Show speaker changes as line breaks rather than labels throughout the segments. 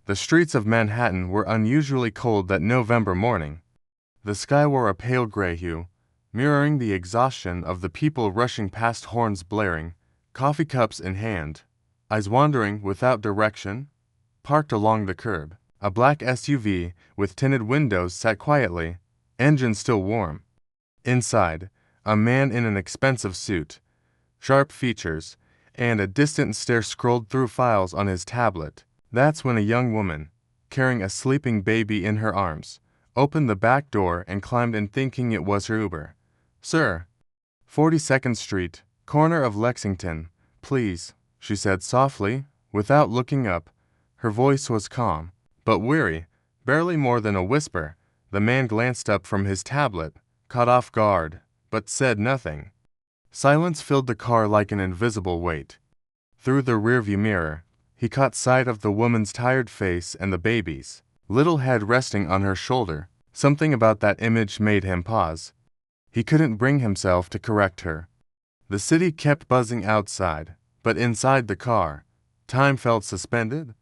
The streets of Manhattan were unusually cold that November morning. The sky wore a pale gray hue, mirroring the exhaustion of the people rushing past, horns blaring, coffee cups in hand, eyes wandering without direction. Parked along the curb, a black SUV with tinted windows sat quietly, engine still warm. Inside, a man in an expensive suit, sharp features, and a distant stare scrolled through files on his tablet. That's when a young woman, carrying a sleeping baby in her arms, opened the back door and climbed in, thinking it was her Uber. "Sir, 42nd Street, corner of Lexington, please," she said softly, without looking up. Her voice was calm, but weary, barely more than a whisper. The man glanced up from his tablet, caught off guard, but said nothing. Silence filled the car like an invisible weight. Through the rearview mirror, he caught sight of the woman's tired face and the baby's little head resting on her shoulder. Something about that image made him pause. He couldn't bring himself to correct her. The city kept buzzing outside, but inside the car, time felt suspended.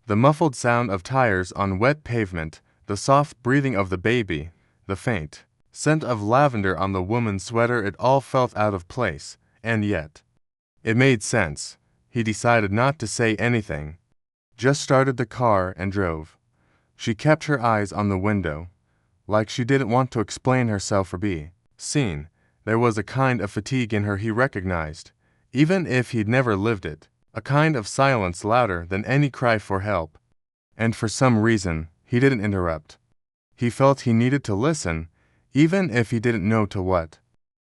The muffled sound of tires on wet pavement, the soft breathing of the baby, the faint scent of lavender on the woman's sweater, it all felt out of place, and yet it made sense. He decided not to say anything, just started the car and drove. She kept her eyes on the window, like she didn't want to explain herself or be seen. There was a kind of fatigue in her he recognized, even if he'd never lived it, a kind of silence louder than any cry for help. And for some reason, he didn't interrupt. He felt he needed to listen, even if he didn't know to what.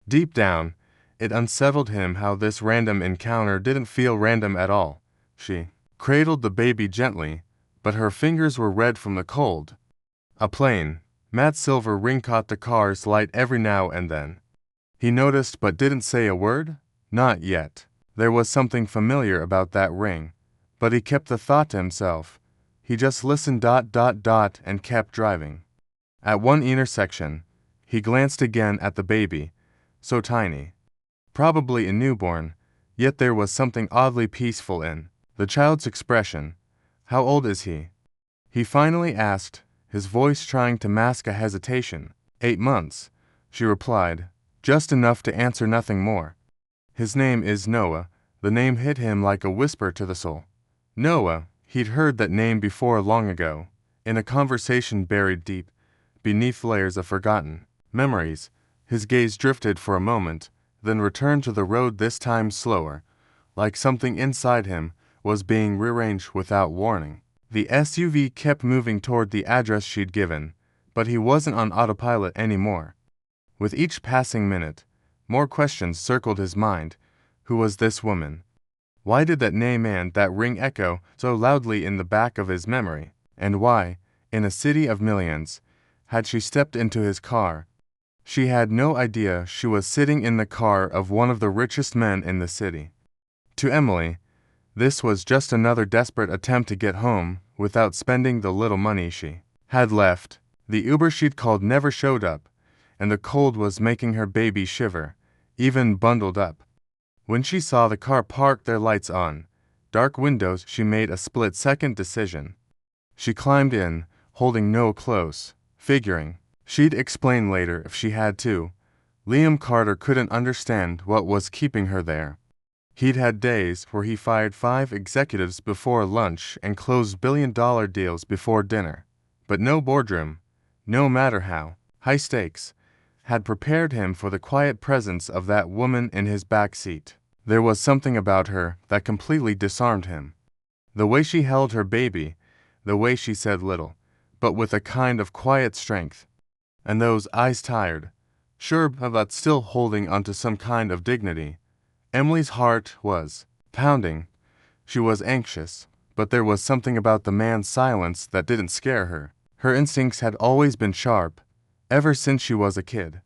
Deep down, it unsettled him how this random encounter didn't feel random at all. She cradled the baby gently, but her fingers were red from the cold. A plain, matte silver ring caught the car's light every now and then. He noticed but didn't say a word. Not yet. There was something familiar about that ring, but he kept the thought to himself. He just listened ... and kept driving. At one intersection, he glanced again at the baby, so tiny. Probably a newborn, yet there was something oddly peaceful in the child's expression. "How old is he?" he finally asked, his voice trying to mask a hesitation. 8 months, she replied, just enough to answer nothing more. "His name is Noah." The name hit him like a whisper to the soul. Noah, he'd heard that name before long ago, in a conversation buried deep beneath layers of forgotten memories. His gaze drifted for a moment, then returned to the road, this time slower, like something inside him was being rearranged without warning. The SUV kept moving toward the address she'd given, but he wasn't on autopilot anymore. With each passing minute, more questions circled his mind. Who was this woman? Why did that name and that ring echo so loudly in the back of his memory? And why, in a city of millions, had she stepped into his car? She had no idea she was sitting in the car of one of the richest men in the city. To Emily, this was just another desperate attempt to get home without spending the little money she had left. The Uber she'd called never showed up, and the cold was making her baby shiver, even bundled up. When she saw the car parked, their lights on, dark windows, she made a split-second decision. She climbed in, holding Noah close, figuring she'd explain later if she had to. Liam Carter couldn't understand what was keeping her there. He'd had days where he fired 5 executives before lunch and closed billion-dollar deals before dinner. But no boardroom, no matter how high stakes, had prepared him for the quiet presence of that woman in his back seat. There was something about her that completely disarmed him. The way she held her baby, the way she said little, but with a kind of quiet strength. And those eyes, tired, sure but still holding onto some kind of dignity. Emily's heart was pounding. She was anxious, but there was something about the man's silence that didn't scare her. Her instincts had always been sharp, ever since she was a kid.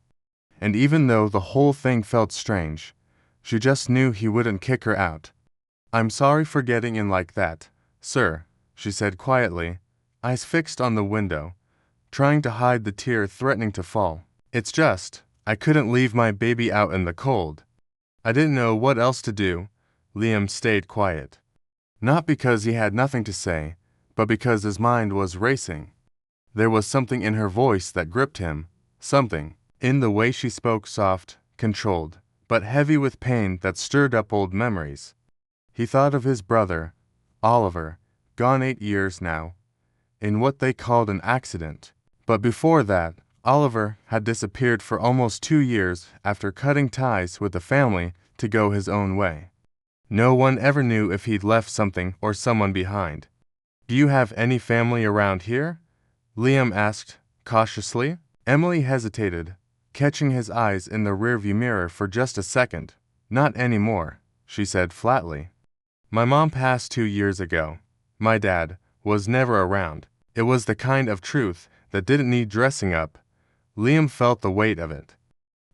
And even though the whole thing felt strange, she just knew he wouldn't kick her out. "I'm sorry for getting in like that, sir," she said quietly, eyes fixed on the window, trying to hide the tear threatening to fall. "It's just, I couldn't leave my baby out in the cold." "I didn't know what else to do." Liam stayed quiet. Not because he had nothing to say, but because his mind was racing. There was something in her voice that gripped him, something in the way she spoke, soft, controlled, but heavy with pain that stirred up old memories. He thought of his brother, Oliver, gone 8 years now, in what they called an accident. But before that, Oliver had disappeared for almost 2 years after cutting ties with the family to go his own way. No one ever knew if he'd left something or someone behind. "Do you have any family around here?" Liam asked, cautiously. Emily hesitated, catching his eyes in the rearview mirror for just a second. "Not anymore," she said flatly. "My mom passed 2 years ago. My dad was never around." It was the kind of truth that didn't need dressing up. Liam felt the weight of it.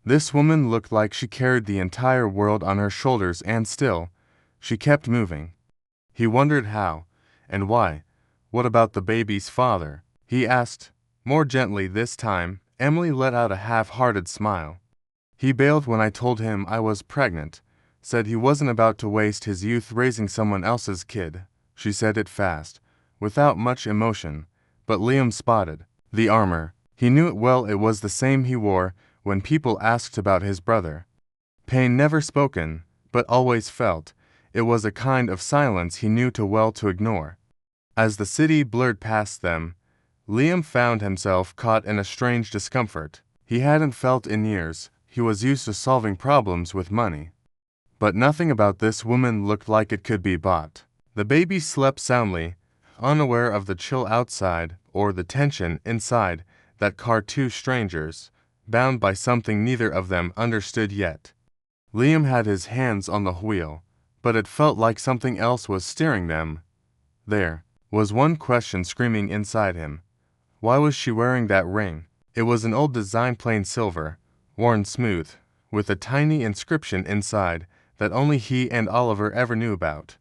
This woman looked like she carried the entire world on her shoulders, and still, she kept moving. He wondered how, and why. "What about the baby's father?" he asked, more gently this time. Emily let out a half-hearted smile. "He bailed when I told him I was pregnant, said he wasn't about to waste his youth raising someone else's kid." She said it fast, without much emotion, but Liam spotted the armor. He knew it well. It was the same he wore when people asked about his brother. Pain never spoken, but always felt. It was a kind of silence he knew too well to ignore. As the city blurred past them, Liam found himself caught in a strange discomfort. He hadn't felt in years. He was used to solving problems with money. But nothing about this woman looked like it could be bought. The baby slept soundly, unaware of the chill outside or the tension inside that car. Two strangers, bound by something neither of them understood yet. Liam had his hands on the wheel, but it felt like something else was steering them. There was one question screaming inside him. Why was she wearing that ring? It was an old design, plain silver, worn smooth, with a tiny inscription inside that only he and Oliver ever knew about.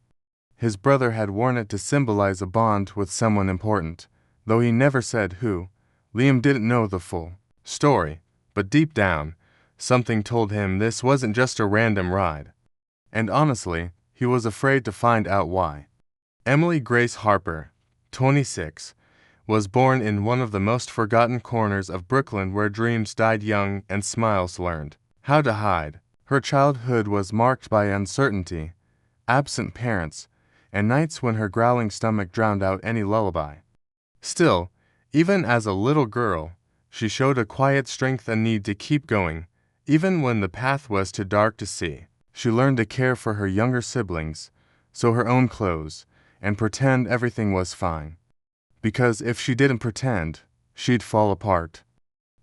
His brother had worn it to symbolize a bond with someone important, though he never said who. Liam didn't know the full story, but deep down, something told him this wasn't just a random ride. And honestly, he was afraid to find out why. Emily Grace Harper, 26, was born in one of the most forgotten corners of Brooklyn, where dreams died young and smiles learned how to hide. Her childhood was marked by uncertainty, absent parents, and nights when her growling stomach drowned out any lullaby. Still, even as a little girl, she showed a quiet strength and need to keep going, even when the path was too dark to see. She learned to care for her younger siblings, sew her own clothes, and pretend everything was fine. Because if she didn't pretend, she'd fall apart.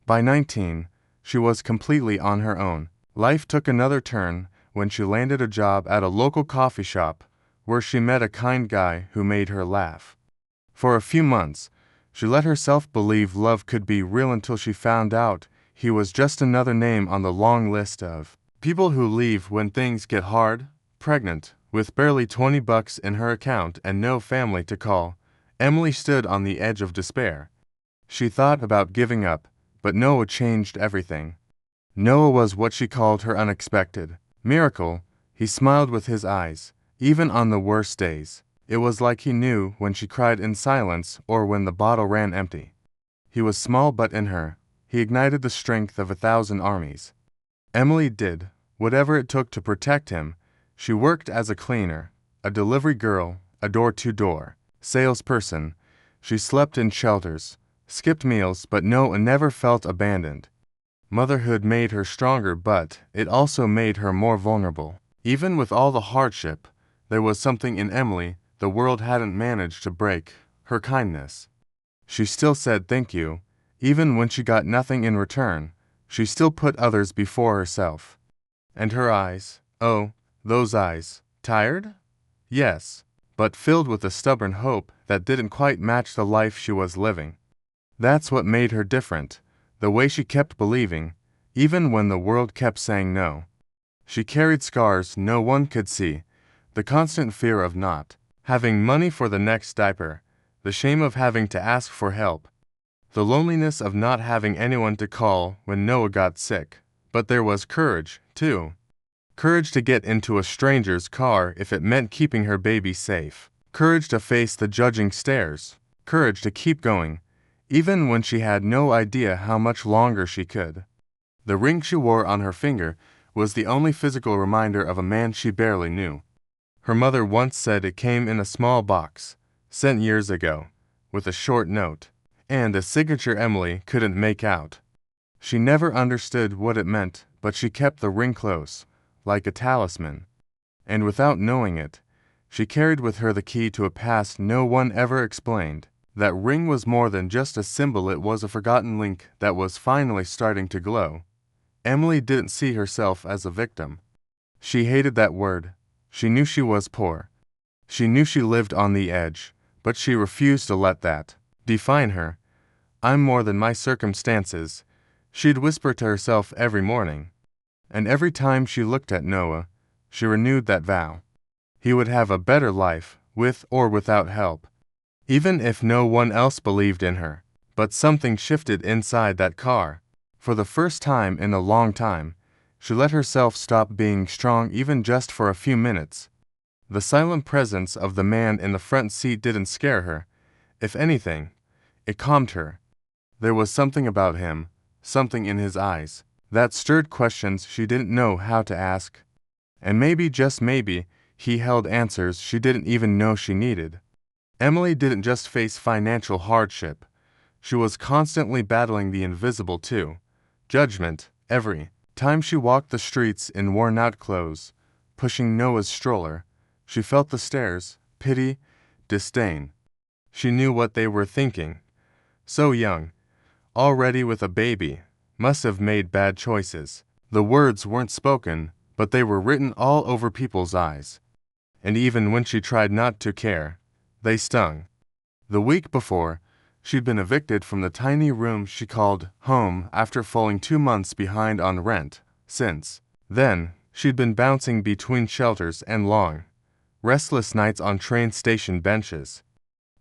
By 19, she was completely on her own. Life took another turn when she landed a job at a local coffee shop, where she met a kind guy who made her laugh. For a few months, she let herself believe love could be real until she found out he was just another name on the long list of people who leave when things get hard. Pregnant, with barely $20 in her account and no family to call, Emily stood on the edge of despair. She thought about giving up, but Noah changed everything. Noah was what she called her unexpected miracle. He smiled with his eyes, even on the worst days. It was like he knew when she cried in silence or when the bottle ran empty. He was small, but in her, he ignited the strength of 1,000 armies. Emily did whatever it took to protect him. She worked as a cleaner, a delivery girl, a door-to-door salesperson. She slept in shelters, skipped meals, but Noah never felt abandoned. Motherhood made her stronger, but it also made her more vulnerable. Even with all the hardship, there was something in Emily the world hadn't managed to break: her kindness. She still said thank you, even when she got nothing in return. She still put others before herself. And her eyes, oh, those eyes, tired? Yes, but filled with a stubborn hope that didn't quite match the life she was living. That's what made her different, the way she kept believing, even when the world kept saying no. She carried scars no one could see, the constant fear of not having money for the next diaper, the shame of having to ask for help, the loneliness of not having anyone to call when Noah got sick. But there was courage, too. Courage to get into a stranger's car if it meant keeping her baby safe. Courage to face the judging stares. Courage to keep going, even when she had no idea how much longer she could. The ring she wore on her finger was the only physical reminder of a man she barely knew. Her mother once said it came in a small box, sent years ago, with a short note, and a signature Emily couldn't make out. She never understood what it meant, but she kept the ring close, like a talisman. And without knowing it, she carried with her the key to a past no one ever explained. That ring was more than just a symbol, it was a forgotten link that was finally starting to glow. Emily didn't see herself as a victim. She hated that word. She knew she was poor. She knew she lived on the edge, but she refused to let that define her. I'm more than my circumstances, she'd whisper to herself every morning. And every time she looked at Noah, she renewed that vow. He would have a better life, with or without help, even if no one else believed in her. But something shifted inside that car. For the first time in a long time, she let herself stop being strong even just for a few minutes. The silent presence of the man in the front seat didn't scare her. If anything, it calmed her. There was something about him, something in his eyes, that stirred questions she didn't know how to ask. And maybe, just maybe, he held answers she didn't even know she needed. Emily didn't just face financial hardship. She was constantly battling the invisible too. Judgment, every time she walked the streets in worn-out clothes, pushing Noah's stroller. She felt the stares, pity, disdain. She knew what they were thinking. So young, already with a baby, must have made bad choices. The words weren't spoken, but they were written all over people's eyes. And even when she tried not to care, they stung. The week before, she'd been evicted from the tiny room she called home after falling 2 months behind on rent. Since then, she'd been bouncing between shelters and long, restless nights on train station benches.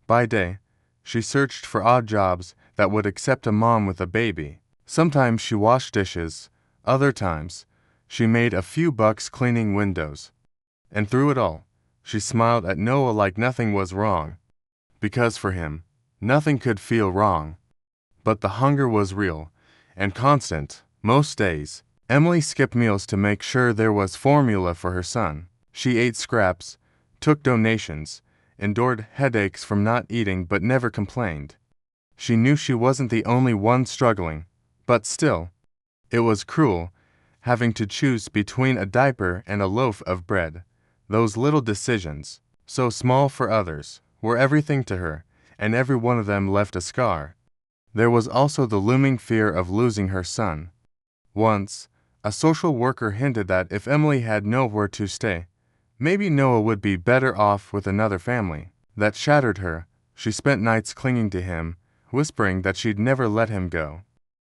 By day, she searched for odd jobs that would accept a mom with a baby. Sometimes she washed dishes, other times, she made a few bucks cleaning windows. And through it all, she smiled at Noah like nothing was wrong. Because for him, nothing could feel wrong. But the hunger was real and constant. Most days, Emily skipped meals to make sure there was formula for her son. She ate scraps, took donations, endured headaches from not eating but never complained. She knew she wasn't the only one struggling, but still, it was cruel, having to choose between a diaper and a loaf of bread. Those little decisions, so small for others, were everything to her, and every one of them left a scar. There was also the looming fear of losing her son. Once, a social worker hinted that if Emily had nowhere to stay, maybe Noah would be better off with another family. That shattered her. She spent nights clinging to him, whispering that she'd never let him go.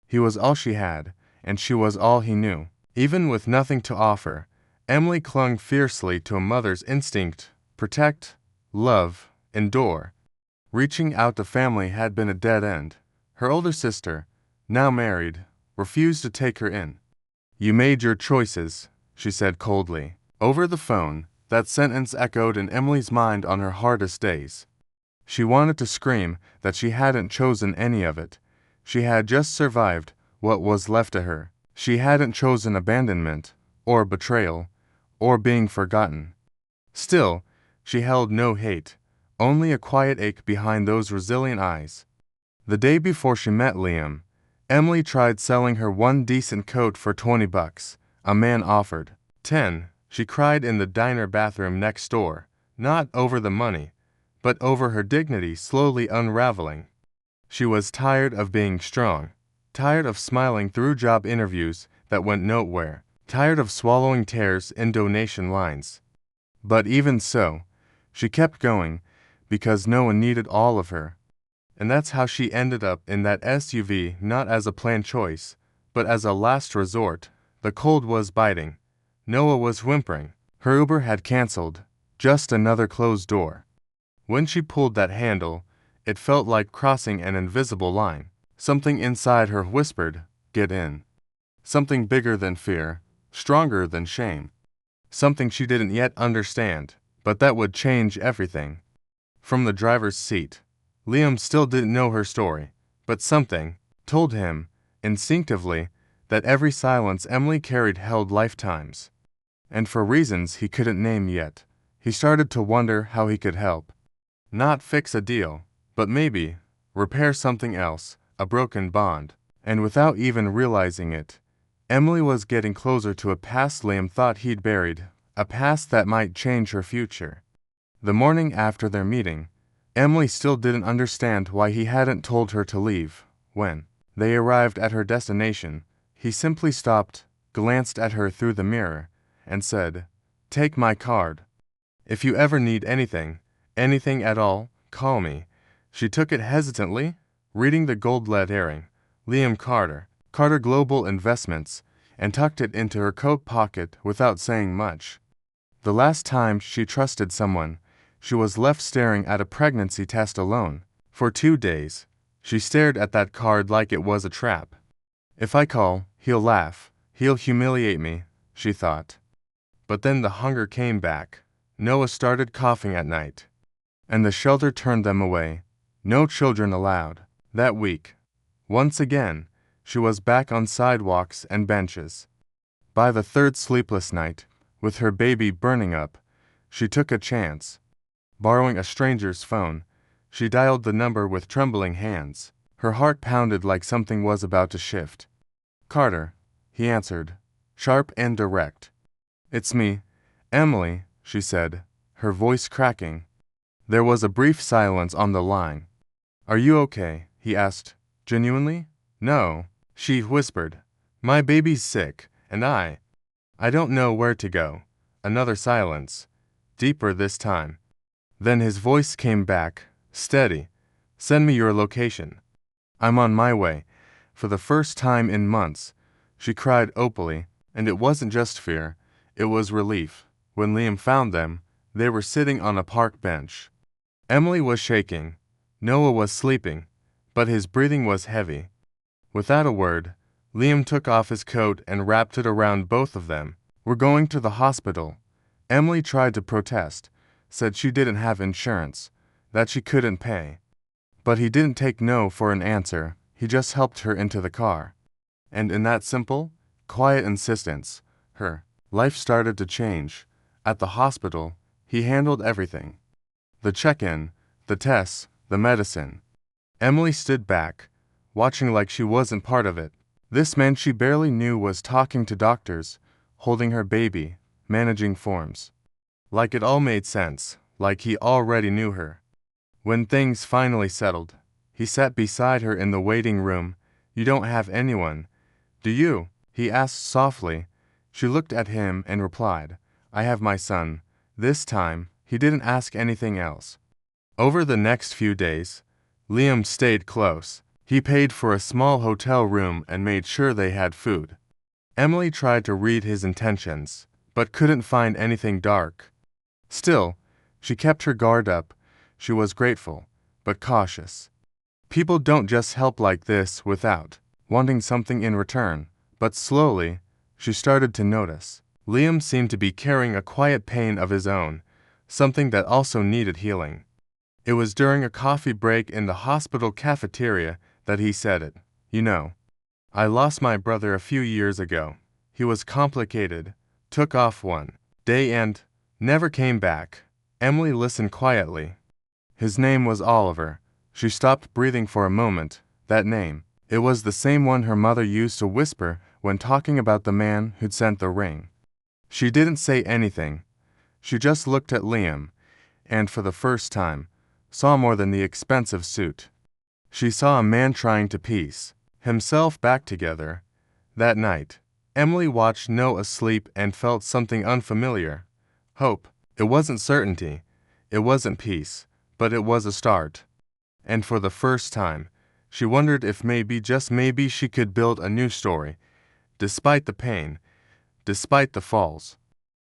He was all she had, and she was all he knew. Even with nothing to offer, Emily clung fiercely to a mother's instinct: protect, love, endure. Reaching out to family had been a dead end. Her older sister, now married, refused to take her in. "You made your choices," she said coldly. Over the phone, that sentence echoed in Emily's mind on her hardest days. She wanted to scream that she hadn't chosen any of it. She had just survived what was left to her. She hadn't chosen abandonment, or betrayal, or being forgotten. Still, she held no hate, only a quiet ache behind those resilient eyes. The day before she met Liam, Emily tried selling her one decent coat for $20. A man offered 10. She cried in the diner bathroom next door, not over the money, but over her dignity slowly unraveling. She was tired of being strong, tired of smiling through job interviews that went nowhere, tired of swallowing tears in donation lines. But even so, she kept going, because no one needed all of her. And that's how she ended up in that SUV, not as a planned choice, but as a last resort. The cold was biting. Noah was whimpering. Her Uber had canceled. Just another closed door. When she pulled that handle, it felt like crossing an invisible line. Something inside her whispered, "Get in." Something bigger than fear, stronger than shame. Something she didn't yet understand, but that would change everything. from the driver's seat. Liam still didn't know her story, but something told him, instinctively, that every silence Emily carried held lifetimes. And for reasons he couldn't name yet, he started to wonder how he could help. Not fix a deal, but maybe repair something else, a broken bond. And without even realizing it, Emily was getting closer to a past Liam thought he'd buried, a past that might change her future. The morning after their meeting, Emily still didn't understand why he hadn't told her to leave. When they arrived at her destination, he simply stopped, glanced at her through the mirror, and said, "Take my card. If you ever need anything at all, call me." She took it hesitantly, reading the gold lettering, Liam Carter, Carter Global Investments, and tucked it into her coat pocket without saying much. The last time she trusted someone, she was left staring at a pregnancy test alone. For 2 days, she stared at that card like it was a trap. If I call, he'll laugh, he'll humiliate me, she thought. But then the hunger came back. Noah started coughing at night, and the shelter turned them away. No children allowed. That week, once again, she was back on sidewalks and benches. By the third sleepless night, with her baby burning up, she took a chance. Borrowing a stranger's phone, she dialed the number with trembling hands. Her heart pounded like something was about to shift. "Carter," he answered, sharp and direct. "It's me, Emily," she said, her voice cracking. There was a brief silence on the line. "Are you okay?" he asked, genuinely. "No," she whispered. "My baby's sick, and I don't know where to go." Another silence, deeper this time. Then his voice came back, steady. "Send me your location. I'm on my way." For the first time in months, she cried openly, and it wasn't just fear, it was relief. When Liam found them, they were sitting on a park bench. Emily was shaking. Noah was sleeping, but his breathing was heavy. Without a word, Liam took off his coat and wrapped it around both of them. "We're going to the hospital." Emily tried to protest, said she didn't have insurance, that she couldn't pay. But he didn't take no for an answer, he just helped her into the car. And in that simple, quiet insistence, her life started to change. At the hospital, he handled everything. The check-in, the tests, the medicine. Emily stood back, watching like she wasn't part of it. This man she barely knew was talking to doctors, holding her baby, managing forms. Like it all made sense, like he already knew her. When things finally settled, he sat beside her in the waiting room. "You don't have anyone, do you?" he asked softly. She looked at him and replied, "I have my son." This time, he didn't ask anything else. Over the next few days, Liam stayed close. He paid for a small hotel room and made sure they had food. Emily tried to read his intentions, but couldn't find anything dark. Still, she kept her guard up. She was grateful, but cautious. People don't just help like this without wanting something in return. But slowly, she started to notice. Liam seemed to be carrying a quiet pain of his own, something that also needed healing. It was during a coffee break in the hospital cafeteria that he said it. "You know, I lost my brother a few years ago. He was complicated, took off one day and never came back." Emily listened quietly. His name was Oliver. She stopped breathing for a moment. That name. It was the same one her mother used to whisper when talking about the man who'd sent the ring. She didn't say anything. She just looked at Liam, and for the first time, saw more than the expensive suit. She saw a man trying to piece himself back together. That night, Emily watched Noah sleep and felt something unfamiliar. Hope. It wasn't certainty. It wasn't peace. But it was a start. And for the first time, she wondered if maybe, just maybe, she could build a new story. Despite the pain, despite the falls,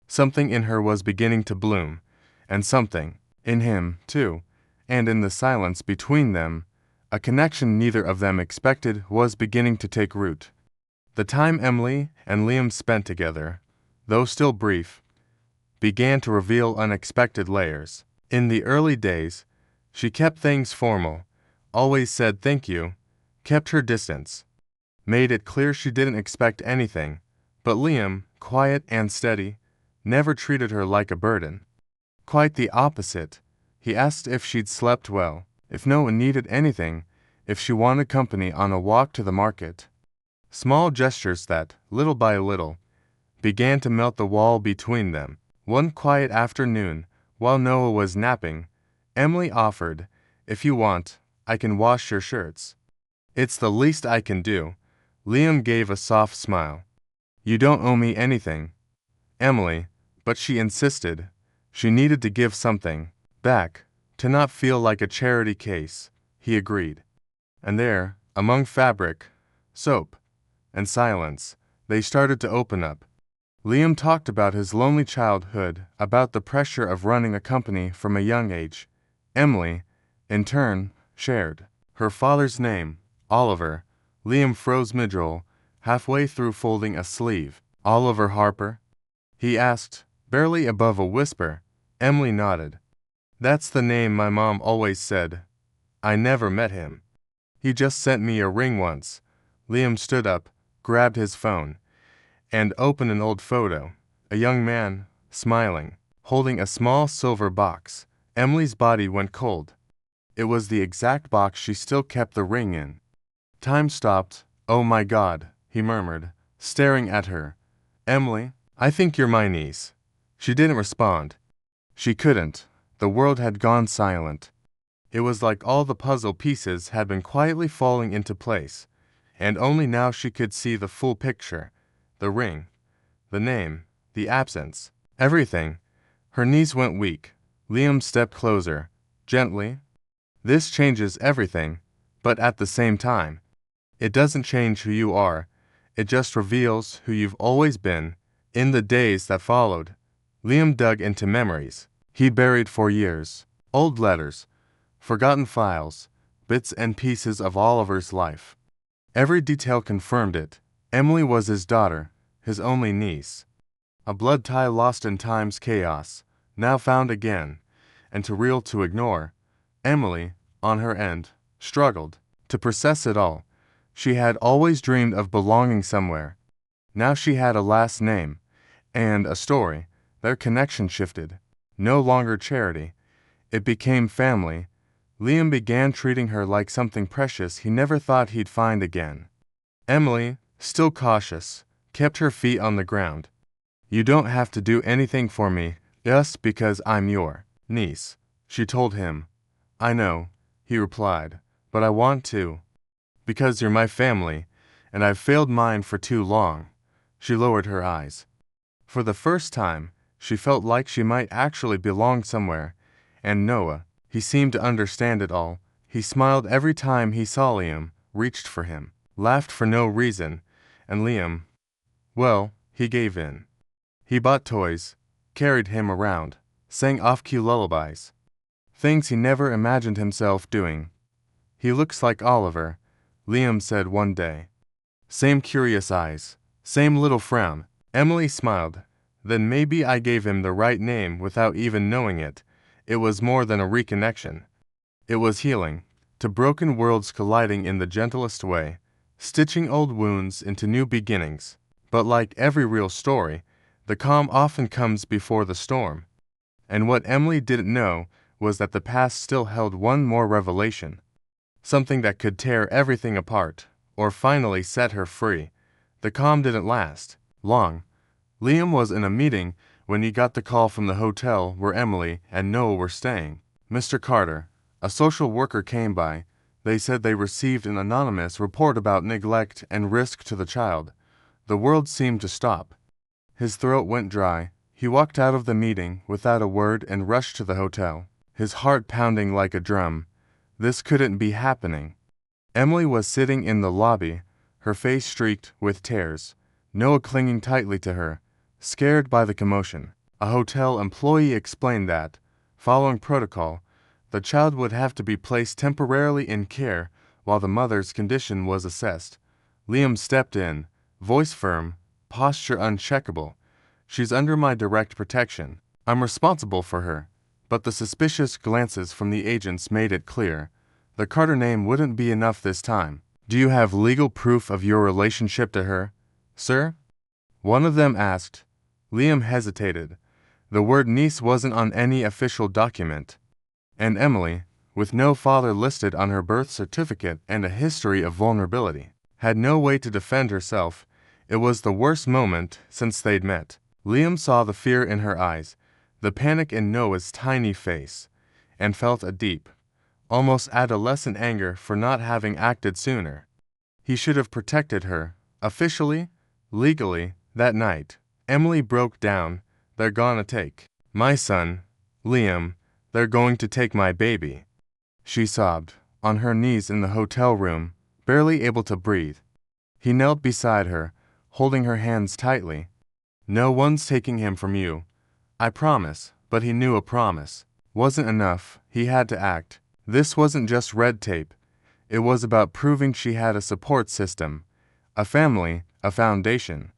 something in her was beginning to bloom, and something in him, too. And in the silence between them, a connection neither of them expected was beginning to take root. The time Emily and Liam spent together, though still brief, began to reveal unexpected layers. In the early days, She kept things formal, always said thank you, kept her distance, made it clear she didn't expect anything, but Liam, quiet and steady, never treated her like a burden. Quite the opposite. He asked if she'd slept well, if no one needed anything, if she wanted company on a walk to the market. Small gestures that, little by little, began to melt the wall between them. One quiet afternoon, while Noah was napping, Emily offered, "If you want, I can wash your shirts." "It's the least I can do." Liam gave a soft smile. "You don't owe me anything, Emily," but she insisted. She needed to give something back, to not feel like a charity case. He agreed. And there, among fabric, soap, and silence, they started to open up. Liam talked about his lonely childhood, about the pressure of running a company from a young age. Emily, in turn, shared her father's name, Oliver. Liam froze mid-roll, halfway through folding a sleeve. "Oliver Harper?" he asked, barely above a whisper. Emily nodded. "That's the name my mom always said. I never met him. He just sent me a ring once." Liam stood up, grabbed his phone, and opened an old photo. A young man, smiling, holding a small silver box. Emily's body went cold. It was the exact box she still kept the ring in. Time stopped. "Oh my God," he murmured, staring at her. "Emily, I think you're my niece." She didn't respond. She couldn't. The world had gone silent. It was like all the puzzle pieces had been quietly falling into place, and only now she could see the full picture. The ring, the name, the absence, everything. Her knees went weak. Liam stepped closer, gently. "This changes everything, but at the same time, it doesn't change who you are. It just reveals who you've always been." In the days that followed, Liam dug into memories he'd buried for years. Old letters, forgotten files, bits and pieces of Oliver's life. Every detail confirmed it. Emily was his daughter, his only niece. A blood tie lost in time's chaos, now found again, and too real to ignore. Emily, on her end, struggled to process it all. She had always dreamed of belonging somewhere. Now she had a last name, and a story. Their connection shifted. No longer charity. It became family. Liam began treating her like something precious he never thought he'd find again. Emily, still cautious, kept her feet on the ground. "You don't have to do anything for me, just because I'm your niece," she told him. "I know," he replied, "but I want to. Because you're my family, and I've failed mine for too long." She lowered her eyes. For the first time, she felt like she might actually belong somewhere. And Noah, he seemed to understand it all. He smiled every time he saw Liam, reached for him, laughed for no reason, and Liam, well, he gave in. He bought toys, carried him around, sang off-key lullabies. Things he never imagined himself doing. "He looks like Oliver," Liam said one day. Same curious eyes, same little frown. Emily smiled. "Then maybe I gave him the right name without even knowing it." It was more than a reconnection. It was healing, to broken worlds colliding in the gentlest way, stitching old wounds into new beginnings. But like every real story, the calm often comes before the storm. And what Emily didn't know was that the past still held one more revelation. Something that could tear everything apart, or finally set her free. The calm didn't last long. Liam was in a meeting when he got the call from the hotel where Emily and Noah were staying. "Mr. Carter, a social worker came by. They said they received an anonymous report about neglect and risk to the child." The world seemed to stop. His throat went dry. He walked out of the meeting without a word and rushed to the hotel, his heart pounding like a drum. This couldn't be happening. Emily was sitting in the lobby, her face streaked with tears, Noah clinging tightly to her, scared by the commotion. A hotel employee explained that, following protocol, the child would have to be placed temporarily in care while the mother's condition was assessed. Liam stepped in, voice firm, posture uncheckable. "She's under my direct protection. I'm responsible for her. but the suspicious glances from the agents made it clear. The Carter name wouldn't be enough this time. Do you have legal proof of your relationship to her, sir? One of them asked. Liam hesitated. The word niece wasn't on any official document. And Emily, with no father listed on her birth certificate and a history of vulnerability, had no way to defend herself. It was the worst moment since they'd met. Liam saw the fear in her eyes, the panic in Noah's tiny face, and felt a deep, almost adolescent anger for not having acted sooner. He should have protected her, officially, legally, that night. Emily broke down. They're gonna take my son, Liam. They're going to take my baby. She sobbed, on her knees in the hotel room, barely able to breathe. He knelt beside her, holding her hands tightly. No one's taking him from you. I promise. But he knew a promise wasn't enough. He had to act. This wasn't just red tape. It was about proving she had a support system, a family, a foundation.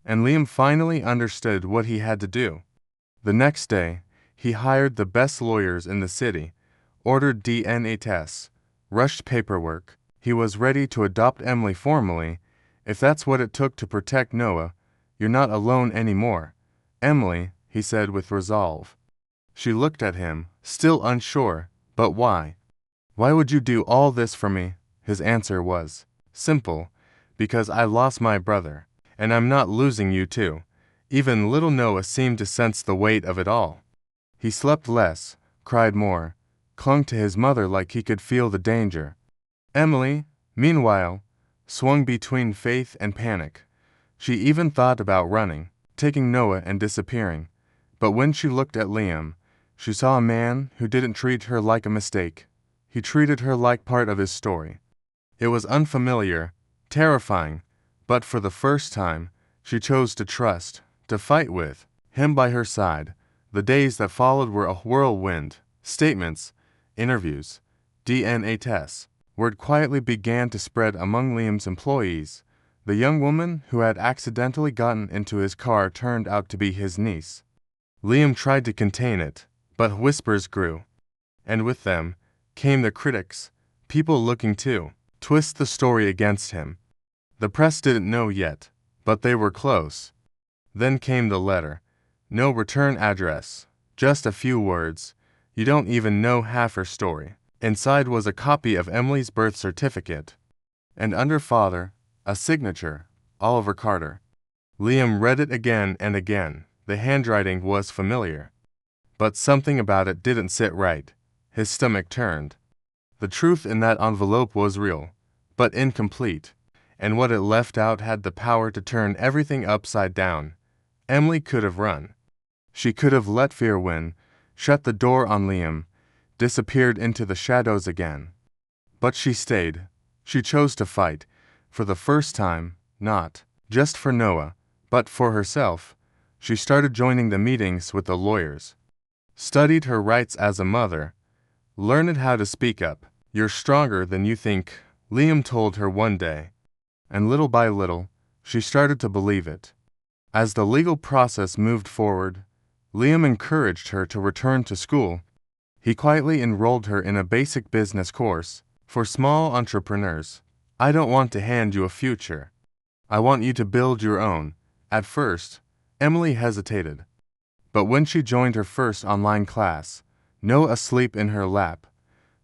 And Liam finally understood what he had to do. The next day, he hired the best lawyers in the city, ordered DNA tests, rushed paperwork. He was ready to adopt Emily formally, if that's what it took to protect Noah. You're not alone anymore, Emily, he said with resolve. She looked at him, still unsure. But why? Why would you do all this for me? His answer was simple. Because I lost my brother, and I'm not losing you too. Even little Noah seemed to sense the weight of it all. He slept less, cried more, clung to his mother like he could feel the danger. Emily, meanwhile, swung between faith and panic. She even thought about running, taking Noah and disappearing. But when she looked at Liam, she saw a man who didn't treat her like a mistake. He treated her like part of his story. It was unfamiliar, terrifying, but for the first time, she chose to trust, to fight with him by her side. The days that followed were a whirlwind. Statements, interviews, DNA tests. Word quietly began to spread among Liam's employees. The young woman who had accidentally gotten into his car turned out to be his niece. Liam tried to contain it, but whispers grew. And with them came the critics, people looking to twist the story against him. The press didn't know yet, but they were close. Then came the letter. No return address, just a few words. You don't even know half her story. Inside was a copy of Emily's birth certificate. And under father, a signature, Oliver Carter. Liam read it again and again. The handwriting was familiar. But something about it didn't sit right. His stomach turned. The truth in that envelope was real, but incomplete. And what it left out had the power to turn everything upside down. Emily could have run. She could have let fear win, shut the door on Liam, disappeared into the shadows again. But she stayed. She chose to fight, for the first time, not just for Noah, but for herself. She started joining the meetings with the lawyers, studied her rights as a mother, learned how to speak up. You're stronger than you think, Liam told her one day. And little by little, she started to believe it. As the legal process moved forward, Liam encouraged her to return to school. He quietly enrolled her in a basic business course for small entrepreneurs. I don't want to hand you a future. I want you to build your own. At first, Emily hesitated. But when she joined her first online class, Noah asleep in her lap,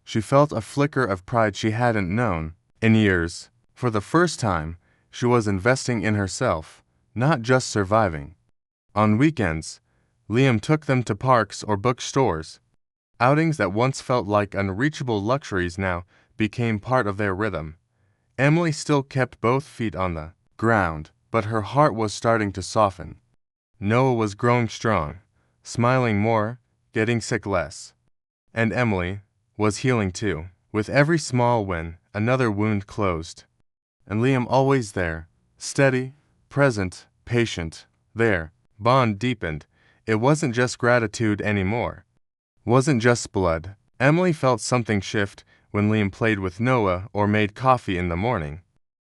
she felt a flicker of pride she hadn't known in years. For the first time, she was investing in herself, not just surviving. On weekends, Liam took them to parks or bookstores. Outings that once felt like unreachable luxuries now became part of their rhythm. Emily still kept both feet on the ground, but her heart was starting to soften. Noah was growing strong, smiling more, getting sick less. And Emily was healing too. With every small win, another wound closed. And Liam always there, steady, present, patient. Their bond deepened. It wasn't just gratitude anymore. Wasn't just blood. Emily felt something shift when Liam played with Noah or made coffee in the morning.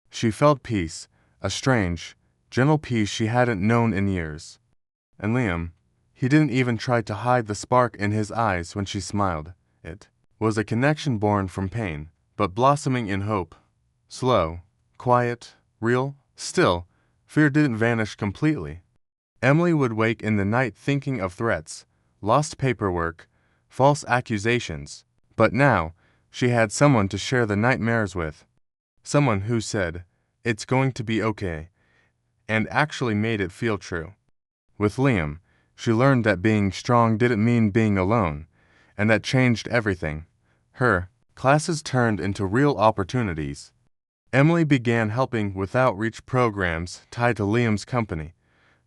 She felt peace, a strange, gentle peace she hadn't known in years. And Liam, He didn't even try to hide the spark in his eyes when she smiled. It was a connection born from pain, but blossoming in hope. Slow, quiet, real. Still, fear didn't vanish completely. Emily would wake in the night thinking of threats, lost paperwork, false accusations. But now, she had someone to share the nightmares with. Someone who said, "It's going to be okay," and actually made it feel true. With Liam, she learned that being strong didn't mean being alone, and that changed everything. Her classes turned into real opportunities. Emily began helping with outreach programs tied to Liam's company,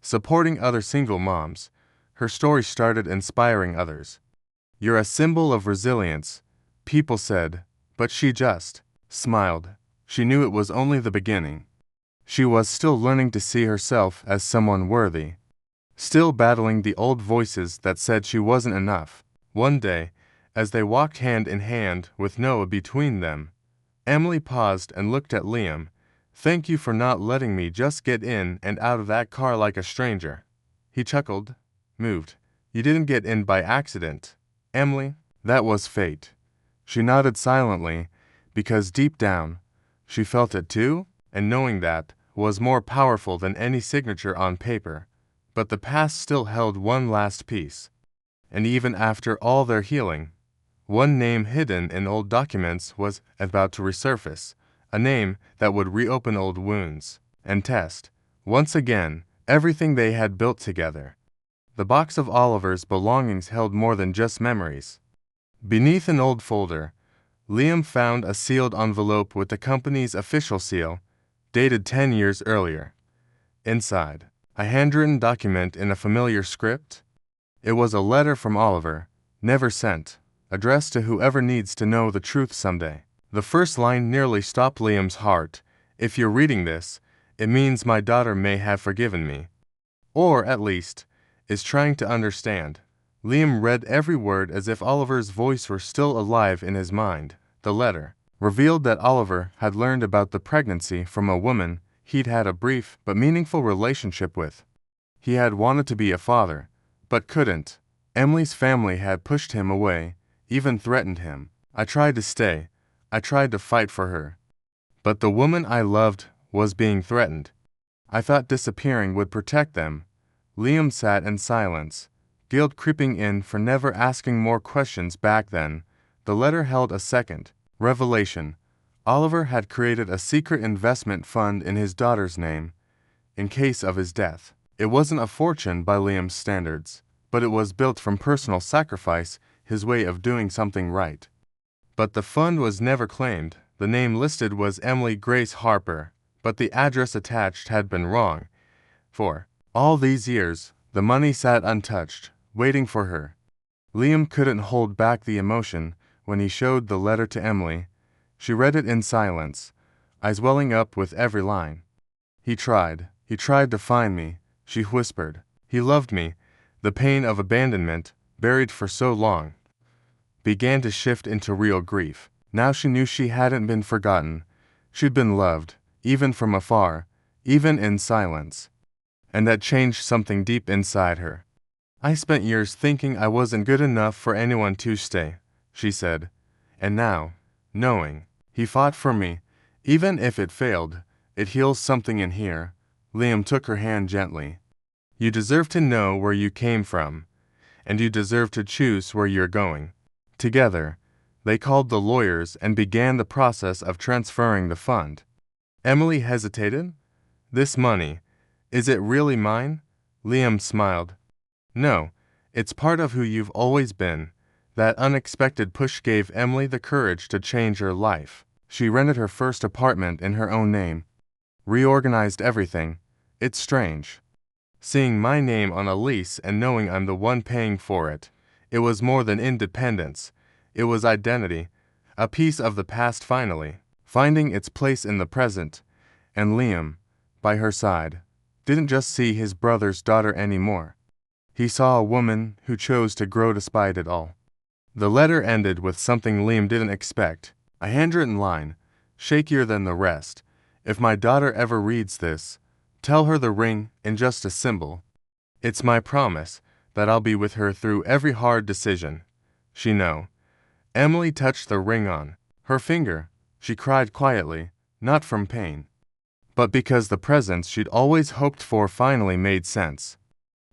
supporting other single moms. Her story started inspiring others. "You're a symbol of resilience," people said, but she just smiled. She knew it was only the beginning. She was still learning to see herself as someone worthy, still battling the old voices that said she wasn't enough. One day, as they walked hand in hand with Noah between them, Emily paused and looked at Liam. "Thank you for not letting me just get in and out of that car like a stranger." He chuckled, moved. "You didn't get in by accident, Emily. That was fate." She nodded silently, because deep down, she felt it too, and knowing that was more powerful than any signature on paper. But the past still held one last piece. And even after all their healing, one name hidden in old documents was about to resurface, a name that would reopen old wounds and test, once again, everything they had built together. The box of Oliver's belongings held more than just memories. Beneath an old folder, Liam found a sealed envelope with the company's official seal, dated 10 years earlier. Inside, a handwritten document in a familiar script. It was a letter from Oliver, never sent, addressed to whoever needs to know the truth someday. The first line nearly stopped Liam's heart. "If you're reading this, it means my daughter may have forgiven me. Or, at least, is trying to understand." Liam read every word as if Oliver's voice were still alive in his mind. The letter revealed that Oliver had learned about the pregnancy from a woman he'd had a brief but meaningful relationship with. He had wanted to be a father, but couldn't. Emily's family had pushed him away, even threatened him. "I tried to stay. I tried to fight for her. But the woman I loved was being threatened. I thought disappearing would protect them." Liam sat in silence, guilt creeping in for never asking more questions back then. The letter held a second revelation. Oliver had created a secret investment fund in his daughter's name, in case of his death. It wasn't a fortune by Liam's standards, but it was built from personal sacrifice, his way of doing something right. But the fund was never claimed. The name listed was Emily Grace Harper, but the address attached had been wrong. For all these years, the money sat untouched, waiting for her. Liam couldn't hold back the emotion when he showed the letter to Emily. She read it in silence, eyes welling up with every line. He tried to find me," she whispered. "He loved me." The pain of abandonment, buried for so long, began to shift into real grief. Now she knew she hadn't been forgotten. She'd been loved, even from afar, even in silence. And that changed something deep inside her. "I spent years thinking I wasn't good enough for anyone to stay," she said. "And now, knowing he fought for me, even if it failed, it heals something in here." Liam took her hand gently. "You deserve to know where you came from, and you deserve to choose where you're going." Together, they called the lawyers and began the process of transferring the fund. Emily hesitated. "This money, is it really mine?" Liam smiled. "No, it's part of who you've always been." That unexpected push gave Emily the courage to change her life. She rented her first apartment in her own name, reorganized everything. It's strange, seeing my name on a lease and knowing I'm the one paying for it. It was more than independence. It was identity, a piece of the past finally, finding its place in the present. And Liam, by her side, didn't just see his brother's daughter anymore. He saw a woman who chose to grow despite it all. The letter ended with something Liam didn't expect, a handwritten line, shakier than the rest. "If my daughter ever reads this, tell her the ring ain't just a symbol. It's my promise that I'll be with her through every hard decision. She know. Emily touched the ring on her finger. She cried quietly, not from pain, but because the presents she'd always hoped for finally made sense.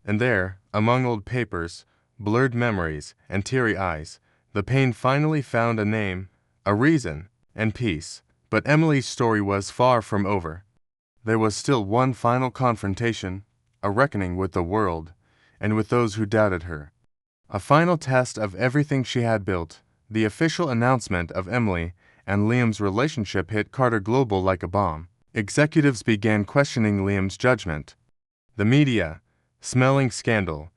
And there, among old papers, blurred memories, and teary eyes, the pain finally found a name, a reason, and peace. But Emily's story was far from over. There was still one final confrontation, a reckoning with the world, and with those who doubted her. A final test of everything she had built. The official announcement of Emily and Liam's relationship hit Carter Global like a bomb. Executives began questioning Liam's judgment. The media, smelling scandal,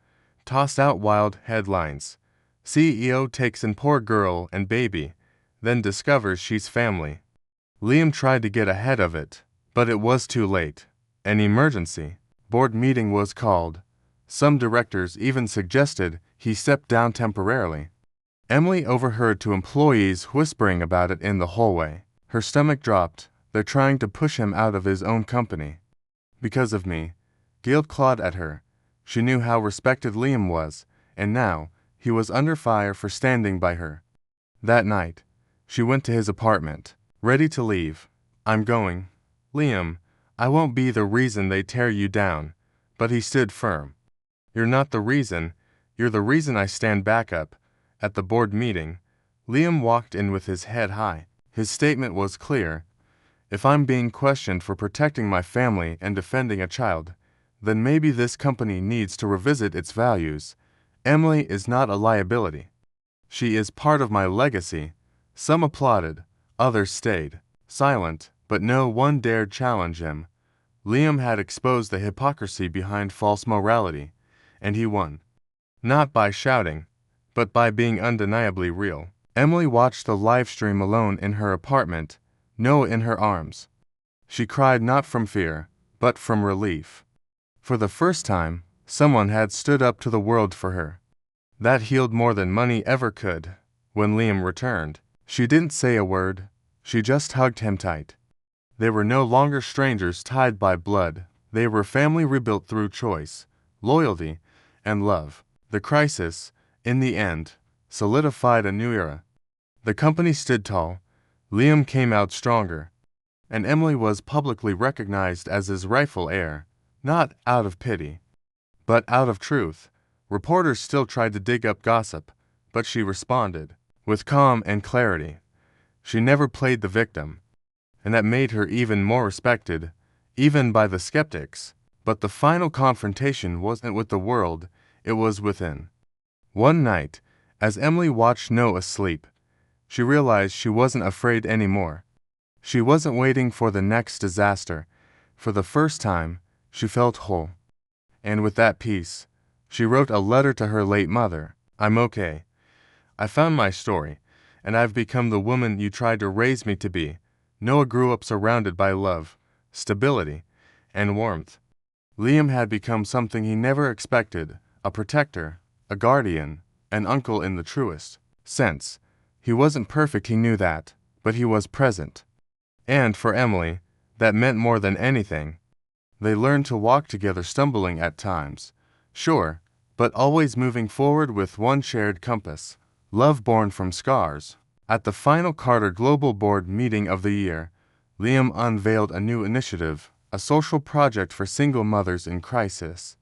tossed out wild headlines. CEO takes in poor girl and baby, then discovers she's family. Liam tried to get ahead of it, but it was too late. An emergency board meeting was called. Some directors even suggested he step down temporarily. Emily overheard two employees whispering about it in the hallway. Her stomach dropped. They're trying to push him out of his own company. Because of me. Guilt clawed at her. She knew how respected Liam was, and now he was under fire for standing by her. That night, she went to his apartment, ready to leave. I'm going. Liam, I won't be the reason they tear you down. But he stood firm. You're not the reason. You're the reason I stand back up. At the board meeting, Liam walked in with his head high. His statement was clear. If I'm being questioned for protecting my family and defending a child, then maybe this company needs to revisit its values. Emily is not a liability. She is part of my legacy. Some applauded, others stayed silent, but no one dared challenge him. Liam had exposed the hypocrisy behind false morality, and he won. Not by shouting, but by being undeniably real. Emily watched the live stream alone in her apartment, Noah in her arms. She cried not from fear, but from relief. For the first time, someone had stood up to the world for her. That healed more than money ever could. When Liam returned, she didn't say a word. She just hugged him tight. They were no longer strangers tied by blood. They were family rebuilt through choice, loyalty, and love. The crisis, in the end, solidified a new era. The company stood tall. Liam came out stronger, and Emily was publicly recognized as his rightful heir, not out of pity, but out of truth. Reporters still tried to dig up gossip, but she responded with calm and clarity. She never played the victim, and that made her even more respected, even by the skeptics. But the final confrontation wasn't with the world, it was within. One night, as Emily watched Noah sleep, she realized she wasn't afraid anymore. She wasn't waiting for the next disaster. For the first time, she felt whole. And with that peace, she wrote a letter to her late mother. I'm okay. I found my story, and I've become the woman you tried to raise me to be. Noah grew up surrounded by love, stability, and warmth. Liam had become something he never expected, a protector, a guardian, an uncle in the truest sense. He wasn't perfect, he knew that, but he was present. And for Emily, that meant more than anything. They learned to walk together, stumbling at times, sure, but always moving forward with one shared compass. Love born from scars. At the final Carter Global Board meeting of the year, Liam unveiled a new initiative, a social project for single mothers in crisis.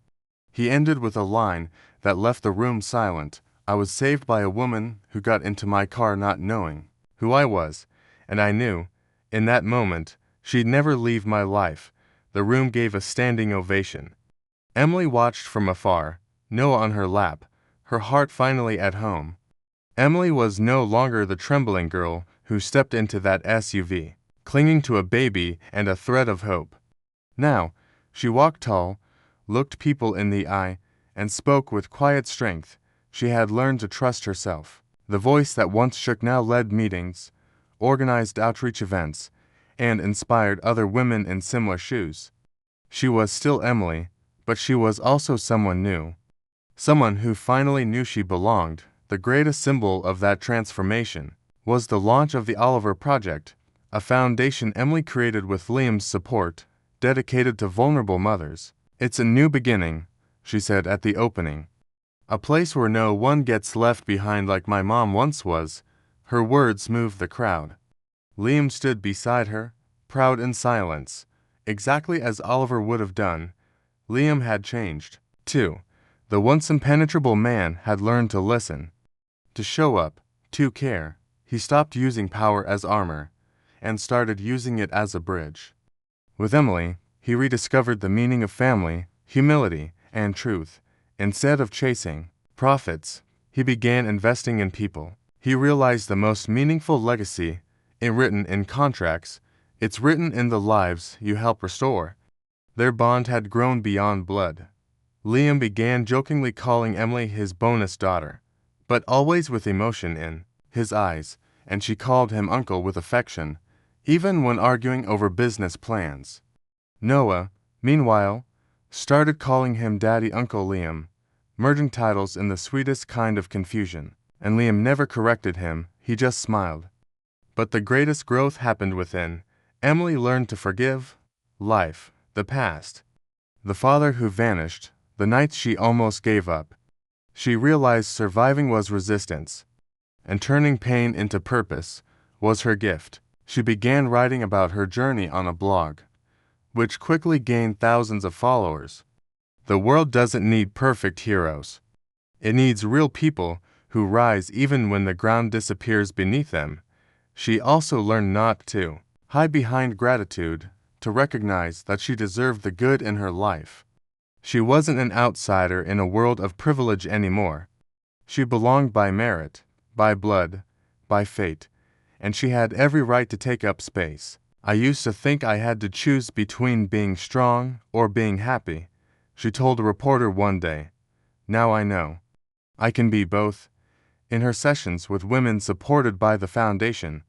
He ended with a line that left the room silent. I was saved by a woman who got into my car not knowing who I was, and I knew, in that moment, she'd never leave my life. The room gave a standing ovation. Emily watched from afar, Noah on her lap, her heart finally at home. Emily was no longer the trembling girl who stepped into that SUV, clinging to a baby and a thread of hope. Now, she walked tall, looked people in the eye, and spoke with quiet strength. She had learned to trust herself. The voice that once shook now led meetings, organized outreach events, and inspired other women in similar shoes. She was still Emily, but she was also someone new. Someone who finally knew she belonged. The greatest symbol of that transformation was the launch of the Oliver Project, a foundation Emily created with Liam's support, dedicated to vulnerable mothers. It's a new beginning, she said at the opening. A place where no one gets left behind like my mom once was. Her words moved the crowd. Liam stood beside her, proud in silence. Exactly as Oliver would have done. Liam had changed, too. The once impenetrable man had learned to listen, to show up, to care. He stopped using power as armor, and started using it as a bridge. With Emily, he rediscovered the meaning of family, humility, and truth. Instead of chasing profits, he began investing in people. He realized the most meaningful legacy isn't written in contracts, it's written in the lives you help restore. Their bond had grown beyond blood. Liam began jokingly calling Emily his bonus daughter, but always with emotion in his eyes, and she called him uncle with affection, even when arguing over business plans. Noah, meanwhile, started calling him Daddy Uncle Liam, merging titles in the sweetest kind of confusion, and Liam never corrected him, he just smiled. But the greatest growth happened within. Emily learned to forgive life, the past, the father who vanished, the nights she almost gave up. She realized surviving was resistance, and turning pain into purpose was her gift. She began writing about her journey on a blog, which quickly gained thousands of followers. The world doesn't need perfect heroes. It needs real people who rise even when the ground disappears beneath them. She also learned not to hide behind gratitude, to recognize that she deserved the good in her life. She wasn't an outsider in a world of privilege anymore. She belonged by merit, by blood, by fate, and she had every right to take up space. I used to think I had to choose between being strong or being happy, she told a reporter one day. Now I know. I can be both. In her sessions with women supported by the foundation,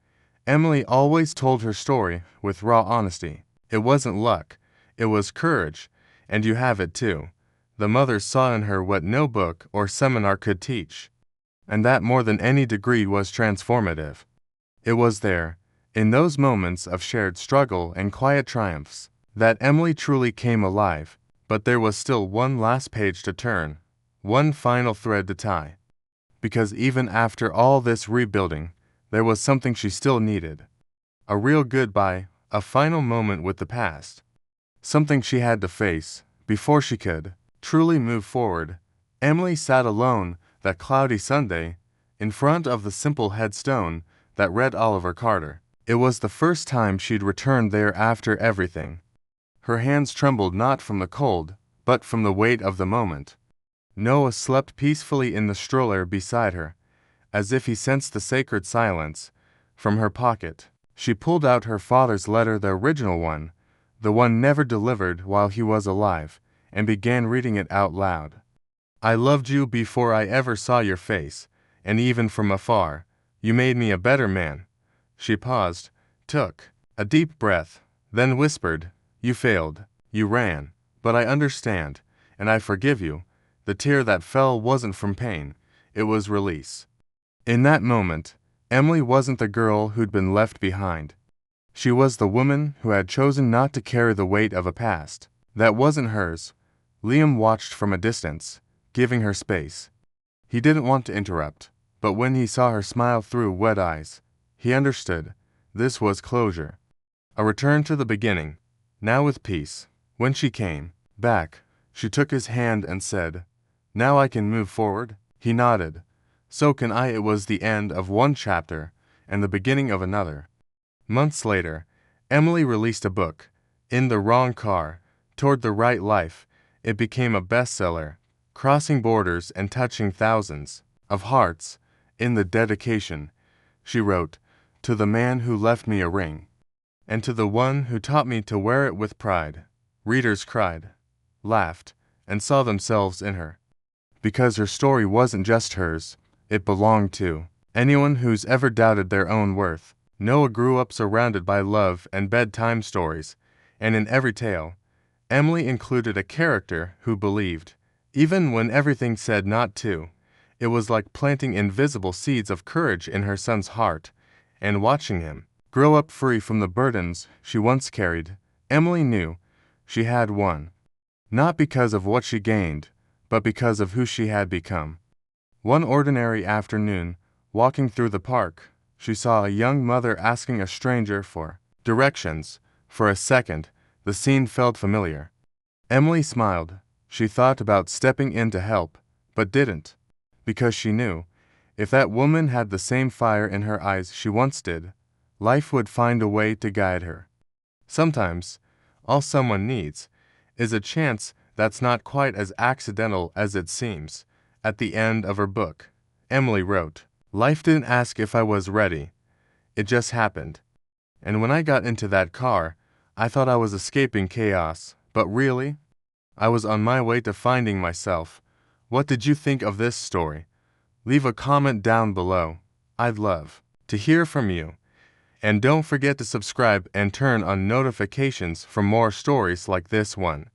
Emily always told her story with raw honesty. It wasn't luck, it was courage, and you have it too. The mother saw in her what no book or seminar could teach, and that more than any degree was transformative. It was there, in those moments of shared struggle and quiet triumphs, that Emily truly came alive. But there was still one last page to turn, one final thread to tie. Because even after all this rebuilding, there was something she still needed. A real goodbye, a final moment with the past. Something she had to face before she could truly move forward. Emily sat alone that cloudy Sunday in front of the simple headstone that read Oliver Carter. It was the first time she'd returned there after everything. Her hands trembled not from the cold, but from the weight of the moment. Noah slept peacefully in the stroller beside her, as if he sensed the sacred silence. From her pocket, she pulled out her father's letter, the original one, the one never delivered while he was alive, and began reading it out loud. I loved you before I ever saw your face, and even from afar, you made me a better man. She paused, took a deep breath, then whispered, You failed, you ran, but I understand, and I forgive you. The tear that fell wasn't from pain, it was release. In that moment, Emily wasn't the girl who'd been left behind. She was the woman who had chosen not to carry the weight of a past that wasn't hers. Liam watched from a distance, giving her space. He didn't want to interrupt, but when he saw her smile through wet eyes, he understood. This was closure. A return to the beginning, now with peace. When she came back, she took his hand and said, Now I can move forward. He nodded. So can I. It was the end of one chapter and the beginning of another. Months later, Emily released a book, In the Wrong Car, Toward the Right Life. It became a bestseller, crossing borders and touching thousands of hearts. In the dedication, she wrote, To the man who left me a ring, and to the one who taught me to wear it with pride. Readers cried, laughed, and saw themselves in her. Because her story wasn't just hers, it belonged to anyone who's ever doubted their own worth. Noah grew up surrounded by love and bedtime stories, and in every tale, Emily included a character who believed, even when everything said not to. It was like planting invisible seeds of courage in her son's heart, and watching him grow up free from the burdens she once carried. Emily knew she had won, not because of what she gained, but because of who she had become. One ordinary afternoon, walking through the park, she saw a young mother asking a stranger for directions. For a second, the scene felt familiar. Emily smiled. She thought about stepping in to help, but didn't, because she knew, if that woman had the same fire in her eyes she once did, life would find a way to guide her. Sometimes, all someone needs is a chance that's not quite as accidental as it seems. At the end of her book, Emily wrote, "Life didn't ask if I was ready. It just happened. And when I got into that car, I thought I was escaping chaos, but really, I was on my way to finding myself." What did you think of this story? Leave a comment down below. I'd love to hear from you. And don't forget to subscribe and turn on notifications for more stories like this one.